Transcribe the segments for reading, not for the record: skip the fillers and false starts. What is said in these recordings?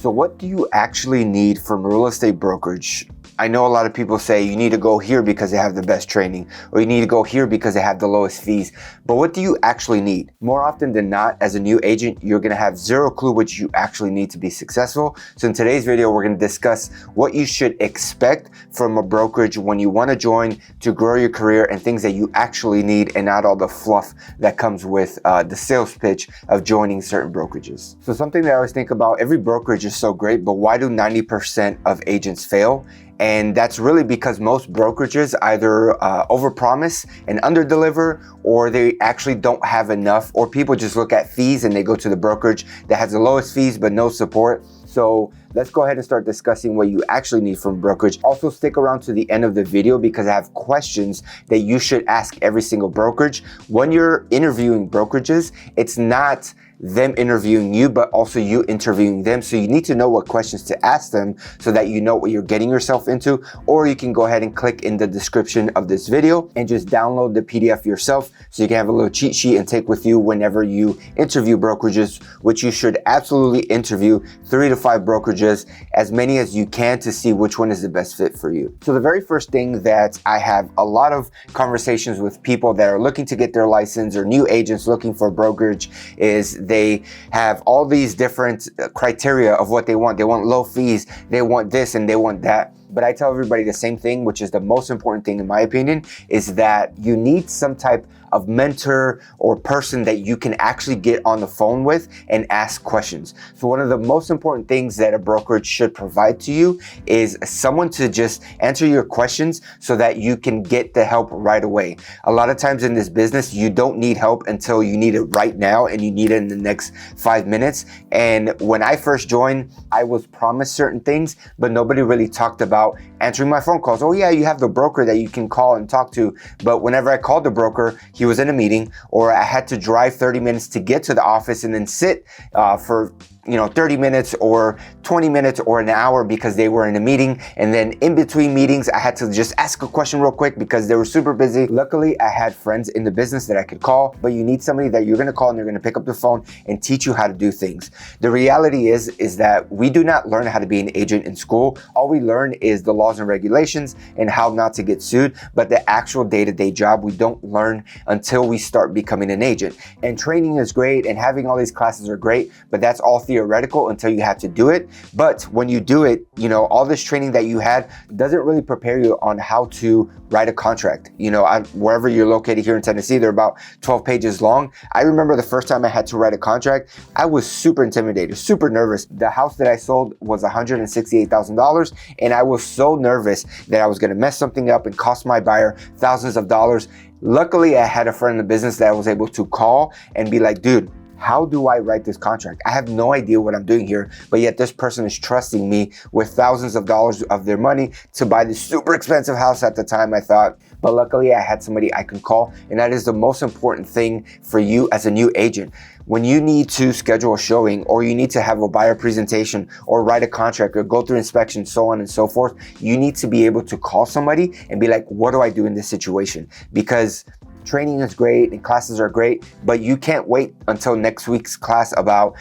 So what do you actually need from real estate brokerage? I know a lot of people say you need to go here because they have the best training, or you need to go here because they have the lowest fees. But what do you actually need? More often than not, as a new agent, you're gonna have zero clue what you actually need to be successful. So in today's video, we're gonna discuss what you should expect from a brokerage when you wanna join to grow your career, and things that you actually need, and not all the fluff that comes with the sales pitch of joining certain brokerages. So something that I always think about, every brokerage is so great, but why do 90% of agents fail? And that's really because most brokerages either overpromise and underdeliver, or they actually don't have enough, or people just look at fees and they go to the brokerage that has the lowest fees but no support. So let's go ahead and start discussing what you actually need from brokerage. Also stick around to the end of the video because I have questions that you should ask every single brokerage. When you're interviewing brokerages, it's not them interviewing you, but also you interviewing them. So you need to know what questions to ask them so that you know what you're getting yourself into. Or you can go ahead and click in the description of this video and just download the PDF yourself so you can have a little cheat sheet and take with you whenever you interview brokerages, which you should absolutely interview 3 to 5 brokerages, as many as you can, to see which one is the best fit for you. So the very first thing that I have a lot of conversations with people that are looking to get their license, or new agents looking for a brokerage, is they have all these different criteria of what they want. They want low fees, they want this, and they want that. But I tell everybody the same thing, which is the most important thing in my opinion, is that you need some type of mentor or person that you can actually get on the phone with and ask questions. So one of the most important things that a brokerage should provide to you is someone to just answer your questions so that you can get the help right away. A lot of times in this business, you don't need help until you need it right now, and you need it in the next 5 minutes. And when I first joined, I was promised certain things, but nobody really talked about answering my phone calls. Oh yeah, you have the broker that you can call and talk to. But whenever I called the broker, he was in a meeting, or I had to drive 30 minutes to get to the office and then sit for 30 minutes or 20 minutes or an hour because they were in a meeting. And then in between meetings, I had to just ask a question real quick because they were super busy. Luckily, I had friends in the business that I could call, but you need somebody that you're gonna call and they're gonna pick up the phone and teach you how to do things. The reality is that we do not learn how to be an agent in school. All we learn is the laws and regulations and how not to get sued, but the actual day-to-day job, we don't learn until we start becoming an agent. And training is great, and having all these classes are great, but that's all theoretical until you have to do it. But when you do it, all this training that you had doesn't really prepare you on how to write a contract. Wherever you're located here in Tennessee, they're about 12 pages long. I remember the first time I had to write a contract, I was super intimidated, super nervous. The house that I sold was $168,000, and I was so nervous that I was gonna mess something up and cost my buyer thousands of dollars. Luckily, I had a friend in the business that I was able to call and be like, dude, how do I write this contract? I have no idea what I'm doing here, but yet this person is trusting me with thousands of dollars of their money to buy this super expensive house at the time, I thought. But luckily, I had somebody I can call, and that is the most important thing for you as a new agent. When you need to schedule a showing, or you need to have a buyer presentation, or write a contract, or go through inspection, so on and so forth, you need to be able to call somebody and be like, what do I do in this situation? Because training is great and classes are great, but you can't wait until next week's class about,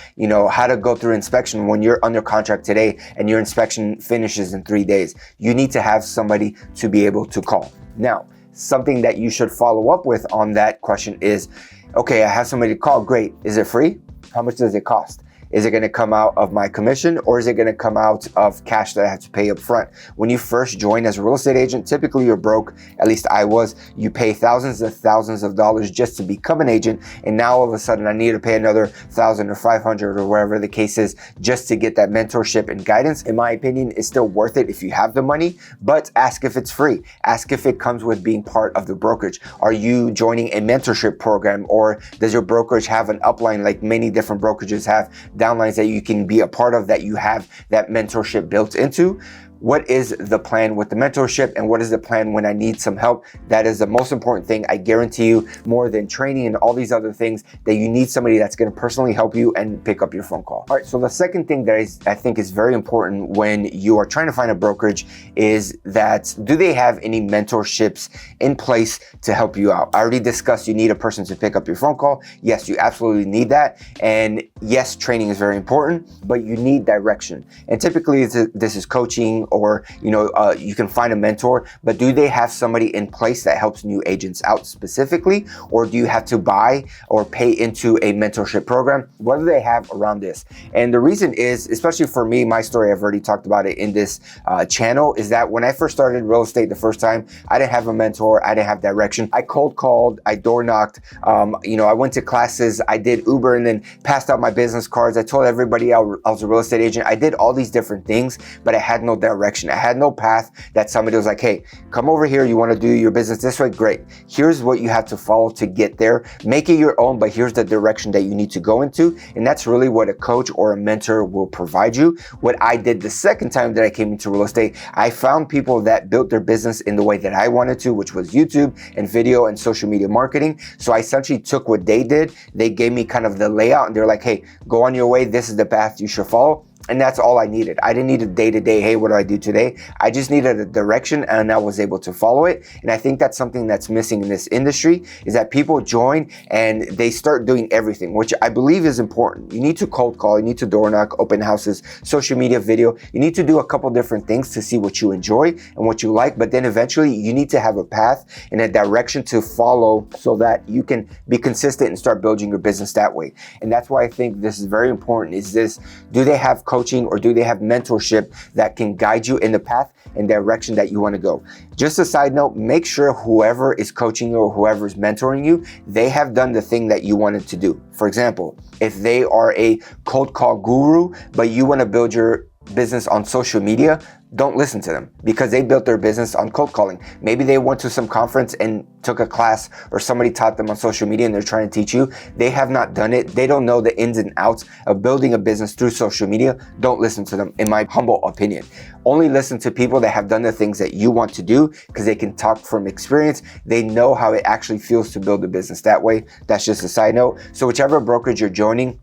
how to go through inspection when you're under contract today and your inspection finishes in 3 days. You need to have somebody to be able to call. Now, something that you should follow up with on that question is, okay, I have somebody to call, great. Is it free? How much does it cost? Is it gonna come out of my commission, or is it gonna come out of cash that I have to pay up front? When you first join as a real estate agent, typically you're broke, at least I was. You pay thousands of dollars just to become an agent, and now all of a sudden I need to pay another 1,000 or 500 or wherever the case is just to get that mentorship and guidance. In my opinion, it's still worth it if you have the money, but ask if it's free. Ask if it comes with being part of the brokerage. Are you joining a mentorship program, or does your brokerage have an upline like many different brokerages have? Downlines that you can be a part of, that you have that mentorship built into. what is the plan with the mentorship and what is the plan when I need some help. That is the most important thing. I guarantee you, more than training and all these other things, that you need somebody that's going to personally help you and pick up your phone call. All right, so the second thing that I think is very important when you are trying to find a brokerage is that, do they have any mentorships in place to help you out? I already discussed you need a person to pick up your phone call. Yes, you absolutely need that. And yes, training is very important, but you need direction. And typically this is coaching, or you can find a mentor, but do they have somebody in place that helps new agents out specifically, or do you have to buy or pay into a mentorship program? What do they have around this? And the reason is, especially for me, my story, I've already talked about it in this channel, is that when I first started real estate the first time, I didn't have a mentor, I didn't have direction. I cold called, I door knocked, I went to classes, I did Uber and then passed out my business cards. I told everybody I was a real estate agent. I did all these different things, but I had no direction. I had no path that somebody was like, hey, come over here. You want to do your business this way? Great. Here's what you have to follow to get there. Make it your own, but here's the direction that you need to go into. And that's really what a coach or a mentor will provide you. What I did the second time that I came into real estate, I found people that built their business in the way that I wanted to, which was YouTube and video and social media marketing. So I essentially took what they did. They gave me kind of the layout and they're like, hey, go on your way. This is the path you should follow. And that's all I needed. I didn't need a day-to-day, hey, what do I do today? I just needed a direction and I was able to follow it. And I think that's something that's missing in this industry, is that people join and they start doing everything, which I believe is important. You need to cold call, you need to door knock, open houses, social media, video. You need to do a couple different things to see what you enjoy and what you like. But then eventually you need to have a path and a direction to follow so that you can be consistent and start building your business that way. And that's why I think this is very important, is this, do they have coaching or do they have mentorship that can guide you in the path and direction that you want to go? Just a side note, make sure whoever is coaching you or whoever is mentoring you, they have done the thing that you wanted to do. For example, if they are a cold call guru, but you want to build your business on social media, don't listen to them, because they built their business on cold calling. Maybe they went to some conference and took a class, or somebody taught them on social media and they're trying to teach you. They have not done it. They don't know the ins and outs of building a business through social media. Don't listen to them, in my humble opinion. Only listen to people that have done the things that you want to do, because they can talk from experience. They know how it actually feels to build a business that way. That's just a side note. So whichever brokerage you're joining,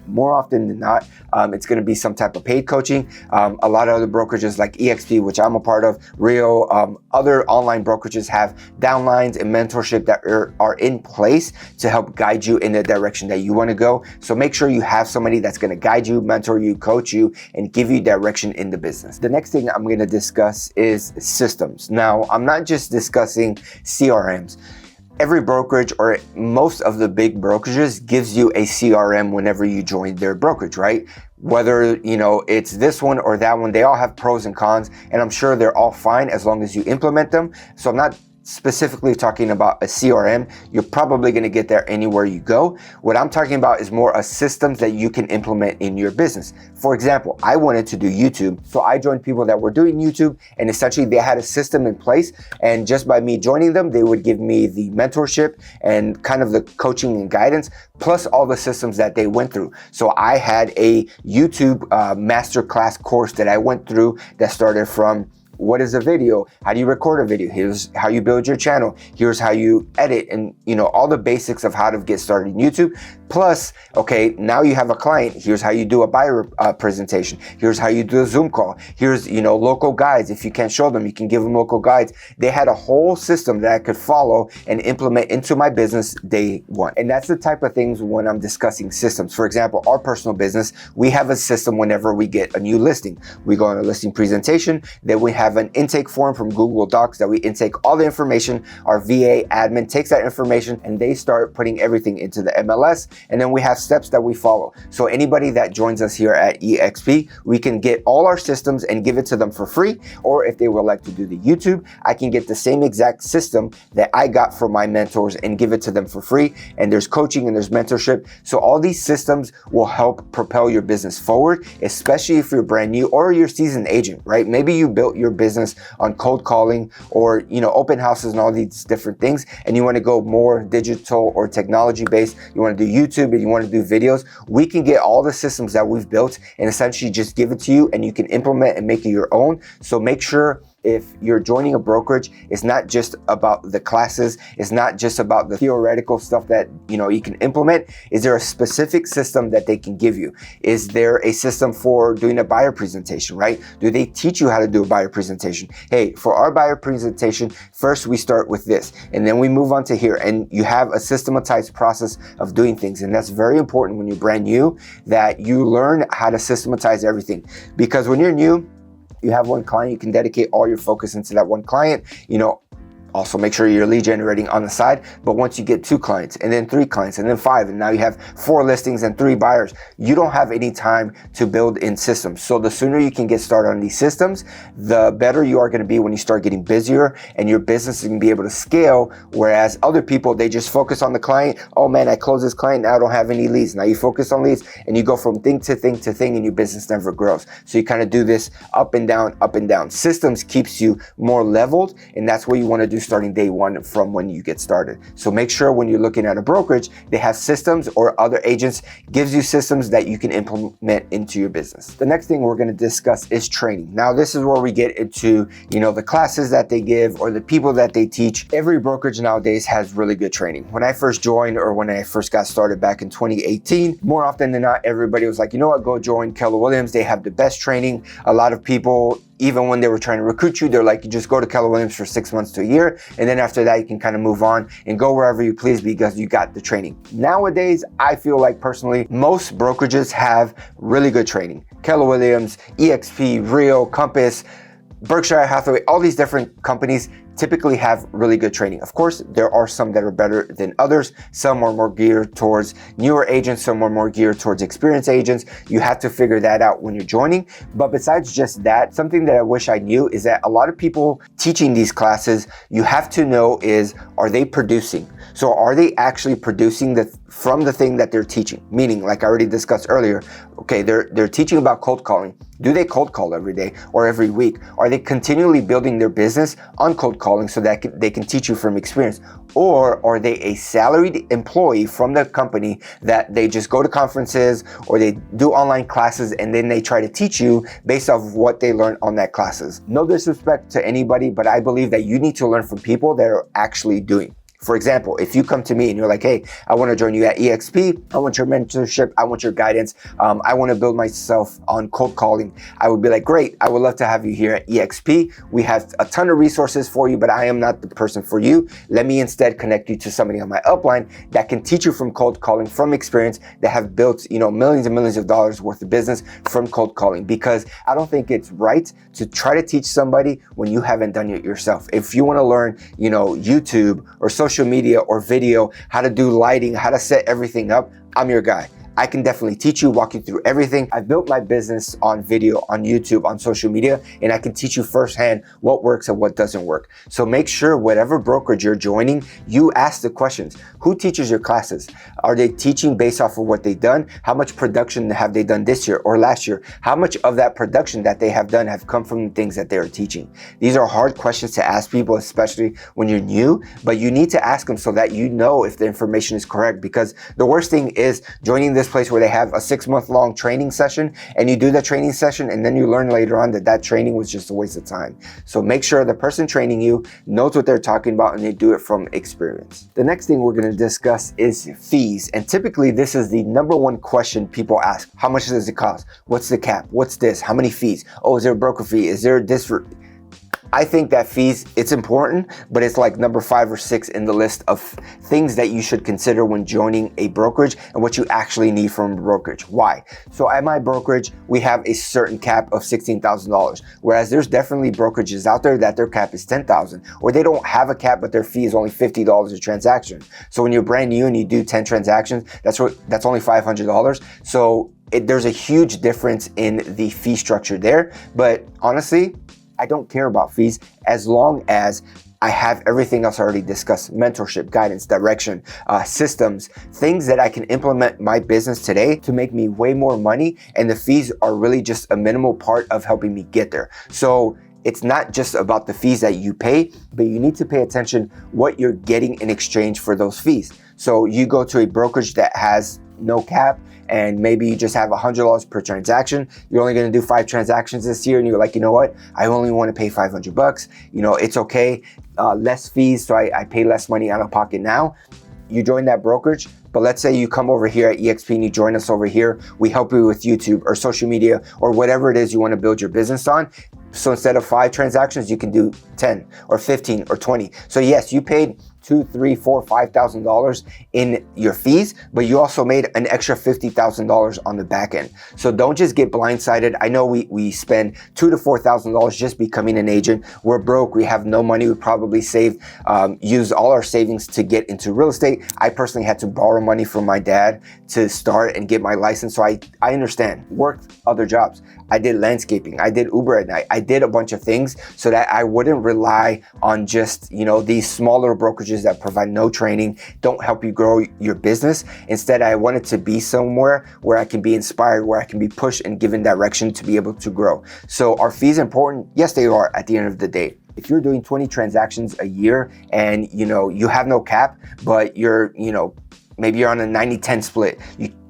more often than not, it's going to be some type of paid coaching. A lot of other brokerages like EXP, which I'm a part of, Rio, other online brokerages have downlines and mentorship that are in place to help guide you in the direction that you want to go. So make sure you have somebody that's going to guide you, mentor you, coach you, and give you direction in the business. The next thing I'm going to discuss is systems. Now, I'm not just discussing CRMs. Every brokerage, or most of the big brokerages, gives you a CRM whenever you join their brokerage, right? Whether, it's this one or that one, they all have pros and cons, and I'm sure they're all fine as long as you implement them. So I'm not specifically talking about a CRM. You're probably going to get there anywhere you go. What I'm talking about is more a systems that you can implement in your business. For example, I wanted to do YouTube, so I joined people that were doing YouTube, and essentially they had a system in place, and just by me joining them, they would give me the mentorship and kind of the coaching and guidance, plus all the systems that they went through. So I had a YouTube masterclass course that I went through that started from what is a video? How do you record a video? Here's how you build your channel. Here's how you edit, and all the basics of how to get started in YouTube. Plus, okay, now you have a client. Here's how you do a buyer presentation. Here's how you do a Zoom call. Here's, local guides. If you can't show them, you can give them local guides. They had a whole system that I could follow and implement into my business day one. And that's the type of things when I'm discussing systems. For example, our personal business, we have a system whenever we get a new listing. We go on a listing presentation, then we have an intake form from Google Docs that we intake all the information. Our VA admin takes that information and they start putting everything into the MLS. And then we have steps that we follow. So anybody that joins us here at EXP, we can get all our systems and give it to them for free. Or if they would like to do the YouTube, I can get the same exact system that I got from my mentors and give it to them for free. And there's coaching and there's mentorship. So all these systems will help propel your business forward, especially if you're brand new or you're a seasoned agent, right? Maybe you built your business on cold calling or, open houses and all these different things, and you want to go more digital or technology based, you want to do YouTube and you want to do videos, we can get all the systems that we've built and essentially just give it to you, and you can implement and make it your own. So make sure if you're joining a brokerage, it's not just about the classes, it's not just about the theoretical stuff that you can implement. Is there a specific system that they can give you? Is there a system for doing a buyer presentation, right? Do they teach you how to do a buyer presentation? Hey, for our buyer presentation, first we start with this, and then we move on to here, and you have a systematized process of doing things. And that's very important when you're brand new, that you learn how to systematize everything. Because when you're new, you have one client, you can dedicate all your focus into that one client. Also make sure you're lead generating on the side. But once you get 2 clients and then 3 clients and then 5, and now you have 4 listings and 3 buyers, you don't have any time to build in systems. So the sooner you can get started on these systems, the better you are going to be when you start getting busier, and your business is going to be able to scale. Whereas other people, they just focus on the client. Oh man, I closed this client, now I don't have any leads. Now you focus on leads and you go from thing to thing to thing, and your business never grows. So you kind of do this up and down, up and down. Systems keeps you more leveled, and that's what you want to do starting day one from when you get started. So make sure when you're looking at a brokerage, they have systems, or other agents gives you systems that you can implement into your business. The next thing we're going to discuss is training. Now this is where we get into, the classes that they give or the people that they teach. Every brokerage nowadays has really good training. When I first joined, or when I first got started back in 2018, more often than not, everybody was like, you know what, go join Keller Williams. They have the best training. A lot of people, even when they were trying to recruit you, they're like, you just go to Keller Williams for 6 months to a year. And then after that, you can kind of move on and go wherever you please because you got the training. Nowadays, I feel like personally, most brokerages have really good training. Keller Williams, EXP, Rio, Compass, Berkshire Hathaway, all these different companies typically have really good training. Of course, there are some that are better than others. Some are more geared towards newer agents, some are more geared towards experienced agents. You have to figure that out when you're joining. But besides just that, something that I wish I knew is that a lot of people teaching these classes, you have to know is, are they producing? So are they actually producing from the thing that they're teaching? Meaning, like I already discussed earlier, okay, they're teaching about cold calling. Do they cold call every day or every week? Are they continually building their business on cold calling so that they can teach you from experience? Or are they a salaried employee from the company that they just go to conferences or they do online classes and then they try to teach you based off of what they learned on that classes? No disrespect to anybody, but I believe that you need to learn from people that are actually doing. For example, if you come to me and you're like, hey, I want to join you at EXP, I want your mentorship, I want your guidance, I want to build myself on cold calling, I would be like, great, I would love to have you here at EXP. We have a ton of resources for you, but I am not the person for you. Let me instead connect you to somebody on my upline that can teach you from cold calling, from experience, that have built, millions and millions of dollars worth of business from cold calling. Because I don't think it's right to try to teach somebody when you haven't done it yourself. If you want to learn, YouTube or social media or video, how to do lighting, how to set everything up, I'm your guy. I can definitely teach you, walk you through everything. I've built my business on video, on YouTube, on social media, and I can teach you firsthand what works and what doesn't work. So make sure whatever brokerage you're joining, you ask the questions. Who teaches your classes? Are they teaching based off of what they've done? How much production have they done this year or last year? How much of that production that they have done have come from the things that they are teaching? These are hard questions to ask people, especially when you're new, but you need to ask them so that you know if the information is correct. Because the worst thing is joining this place where they have a 6-month-long training session, and you do the training session and then you learn later on that training was just a waste of time. So make sure the person training you knows what they're talking about and they do it from experience. The next thing we're going to discuss is fees. And typically this is the number one question people ask. How much does it cost? What's the cap? What's this? How many fees? Oh, is there a broker fee? Is there this? I think that fees, it's important, but it's like number 5 or 6 in the list of things that you should consider when joining a brokerage and what you actually need from a brokerage. Why? So at my brokerage, we have a certain cap of $16,000, whereas there's definitely brokerages out there that their cap is $10,000, or they don't have a cap, but their fee is only $50 a transaction. So when you're brand new and you do 10 transactions, that's only $500. So there's a huge difference in the fee structure there. But honestly, I don't care about fees as long as I have everything else already discussed: mentorship, guidance, direction, systems, things that I can implement my business today to make me way more money. And the fees are really just a minimal part of helping me get there. So it's not just about the fees that you pay, but you need to pay attention what you're getting in exchange for those fees. So you go to a brokerage that has no cap, and maybe you just have $100 per transaction. You're only going to do 5 transactions this year, and you're like, you know what? I only want to pay $500. You know, it's okay. Less fees, so I pay less money out of pocket now. You join that brokerage, but let's say you come over here at EXP and you join us over here. We help you with YouTube or social media or whatever it is you want to build your business on. So instead of 5 transactions, you can do 10 or 15 or 20. So yes, you paid $2,000, $3,000, $4,000, $5,000 in your fees, but you also made an extra $50,000 on the back end. So don't just get blindsided. I know we spend $2,000 to $4,000 just becoming an agent. We're broke. We have no money. We probably used all our savings to get into real estate. I personally had to borrow money from my dad to start and get my license. So I understand. Worked other jobs. I did landscaping. I did Uber at night. I did a bunch of things so that I wouldn't rely on just, these smaller brokerages that provide no training, don't help you grow your business. Instead, I wanted to be somewhere where I can be inspired, where I can be pushed and given direction to be able to grow. So are fees important? Yes, they are at the end of the day. If you're doing 20 transactions a year and you have no cap, but maybe you're on a 90-10 split,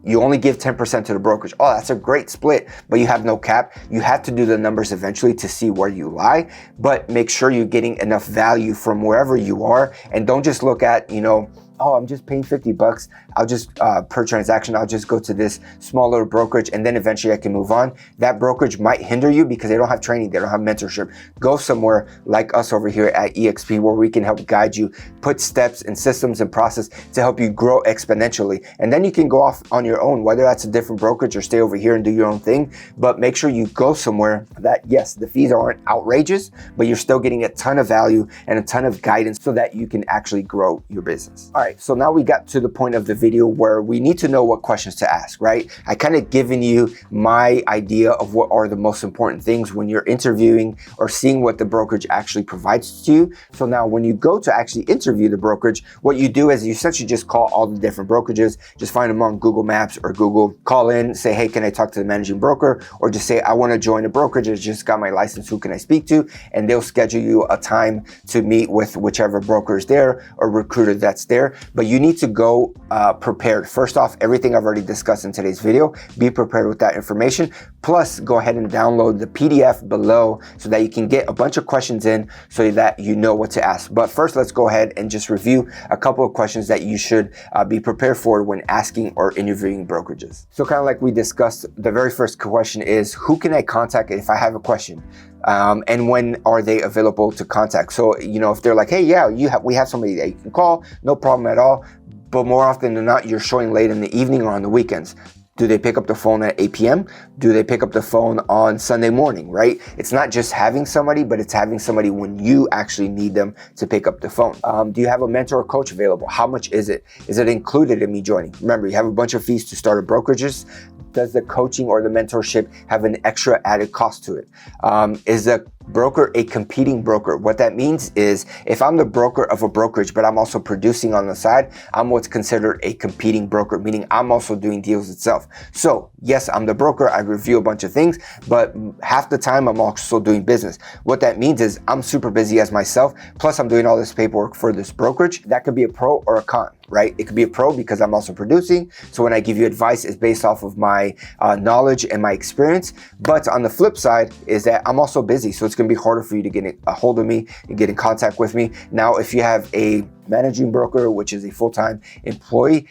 you only give 10% to the brokerage. Oh, that's a great split, but you have no cap. You have to do the numbers eventually to see where you lie, but make sure you're getting enough value from wherever you are, and don't just look at, oh, I'm just paying $50. I'll just, per transaction, I'll just go to this smaller brokerage and then eventually I can move on. That brokerage might hinder you because they don't have training, they don't have mentorship. Go somewhere like us over here at EXP where we can help guide you, put steps and systems and process to help you grow exponentially. And then you can go off on your own, whether that's a different brokerage or stay over here and do your own thing. But make sure you go somewhere that, yes, the fees aren't outrageous, but you're still getting a ton of value and a ton of guidance so that you can actually grow your business. All right, so now we got to the point of the video where we need to know what questions to ask, right? I kind of given you my idea of what are the most important things when you're interviewing or seeing what the brokerage actually provides to you. So now when you go to actually interview the brokerage, what you do is you essentially just call all the different brokerages, just find them on Google Maps or Google, call in, say, hey, can I talk to the managing broker? Or just say, I want to join a brokerage, I just got my license, who can I speak to? And they'll schedule you a time to meet with whichever broker is there or recruiter that's there. But you need to go prepared. First off, everything I've already discussed in today's video, be prepared with that information. Plus, go ahead and download the PDF below so that you can get a bunch of questions in so that you know what to ask. But first, let's go ahead and just review a couple of questions that you should be prepared for when asking or interviewing brokerages. So kind of like we discussed, the very first question is, who can I contact if I have a question? And when are they available to contact? So, if they're like, hey, yeah, we have somebody that you can call, no problem at all. But more often than not, you're showing late in the evening or on the weekends. Do they pick up the phone at 8 p.m.? Do they pick up the phone on Sunday morning, right? It's not just having somebody, but it's having somebody when you actually need them to pick up the phone. Do you have a mentor or coach available? How much is it? Is it included in me joining? Remember, you have a bunch of fees to start a brokerages. Does the coaching or the mentorship have an extra added cost to it? Is the broker a competing broker? What that means is if I'm the broker of a brokerage, but I'm also producing on the side, I'm what's considered a competing broker, meaning I'm also doing deals itself. So yes, I'm the broker. I review a bunch of things, but half the time I'm also doing business. What that means is I'm super busy as myself. Plus I'm doing all this paperwork for this brokerage. That could be a pro or a con, right? It could be a pro because I'm also producing. So when I give you advice, it's based off of my knowledge and my experience. But on the flip side is that I'm also busy. So it's going to be harder for you to get a hold of me and get in contact with me. Now, if you have a managing broker, which is a full-time employee,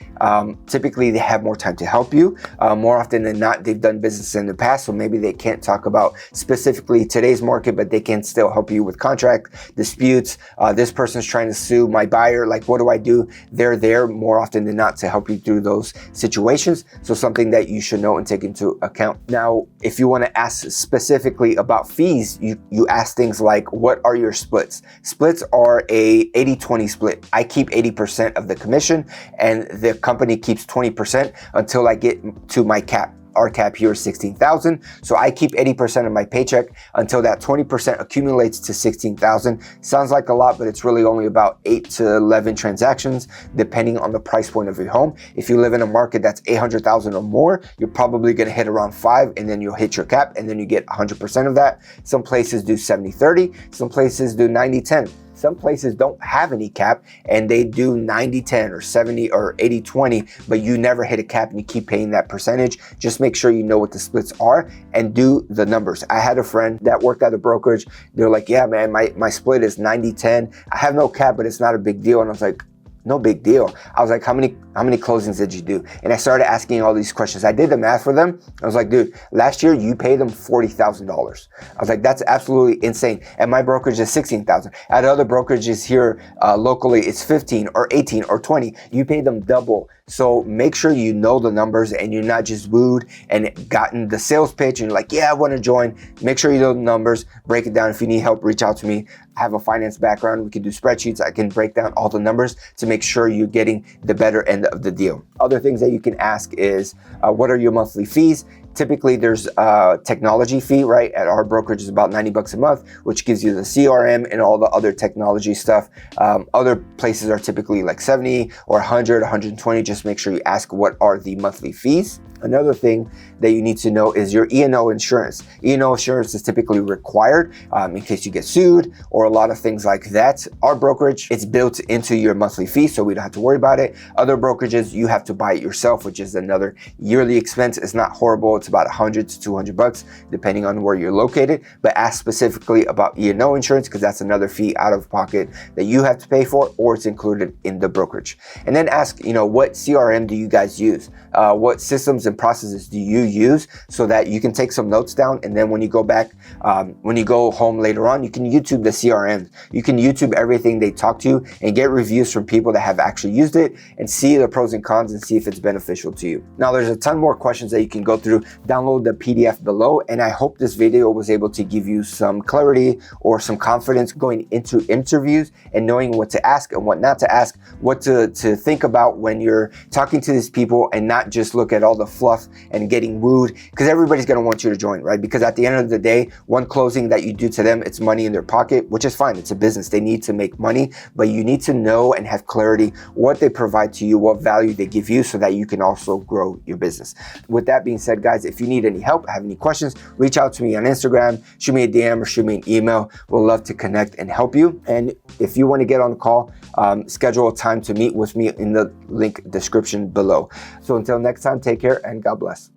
typically they have more time to help you. More often than not, they've done business in the past, so maybe they can't talk about specifically today's market, but they can still help you with contract disputes. This person's trying to sue my buyer, like what do I do? They're there more often than not to help you through those situations. So something that you should know and take into account. Now, if you want to ask specifically about fees, you ask things like, what are your splits? Splits are a 80-20 split. I keep 80% of the commission and the company keeps 20% until I get to my cap. our cap here is 16,000. So I keep 80% of my paycheck until that 20% accumulates to 16,000. Sounds like a lot, but it's really only about 8 to 11 transactions, depending on the price point of your home. If you live in a market that's 800,000 or more, you're probably gonna hit around 5, and then you'll hit your cap, and then you get 100% of that. Some places do 70-30, some places do 90-10. Some places don't have any cap and they do 90-10 or 70 or 80-20, but you never hit a cap and you keep paying that percentage. Just make sure you know what the splits are and do the numbers. I had a friend that worked at a brokerage. They're like, yeah, man, my split is 90-10. I have no cap, but it's not a big deal. And I was like, no big deal. I was like, how many closings did you do? And I started asking all these questions. I did the math for them. I was like, dude, last year you paid them $40,000. I was like, that's absolutely insane. And my brokerage is 16,000. At other brokerages here locally, it's 15 or 18 or 20. You pay them double. So make sure you know the numbers and you're not just wooed and gotten the sales pitch and you're like, yeah, I want to join. Make sure you know the numbers, break it down. If you need help, reach out to me. I have a finance background. We can do spreadsheets. I can break down all the numbers to make sure you're getting the better end of the deal. Other things that you can ask is, what are your monthly fees? Typically there's a technology fee, right? At our brokerage is about 90 bucks a month, which gives you the CRM and all the other technology stuff. Other places are typically like 70 or 100, 120. Just make sure you ask what are the monthly fees. Another thing that you need to know is your E&O insurance. E&O insurance is typically required in case you get sued or a lot of things like that. Our brokerage, it's built into your monthly fee, so we don't have to worry about it. Other brokerages, you have to buy it yourself, which is another yearly expense. It's not horrible. It's about 100 to 200 bucks, depending on where you're located. But ask specifically about E&O insurance because that's another fee out of pocket that you have to pay for, or it's included in the brokerage. And then ask, what CRM do you guys use? What systems and processes do you use, so that you can take some notes down, and then when you go back, when you go home later on, you can YouTube the CRM. You can YouTube everything they talk to you and get reviews from people that have actually used it and see the pros and cons and see if it's beneficial to you. Now, there's a ton more questions that you can go through. Download the PDF below, and I hope this video was able to give you some clarity or some confidence going into interviews and knowing what to ask and what not to ask, what to think about when you're talking to these people, and not just look at all the fluff and getting wooed, because everybody's going to want you to join, right? Because at the end of the day, one closing that you do to them, it's money in their pocket, which is fine. It's a business. They need to make money, but you need to know and have clarity what they provide to you, what value they give you, so that you can also grow your business. With that being said, guys, if you need any help, have any questions, reach out to me on Instagram, shoot me a DM or shoot me an email. We'll love to connect and help you. And if you want to get on the call, schedule a time to meet with me in the link description below. So until next time, take care and God bless.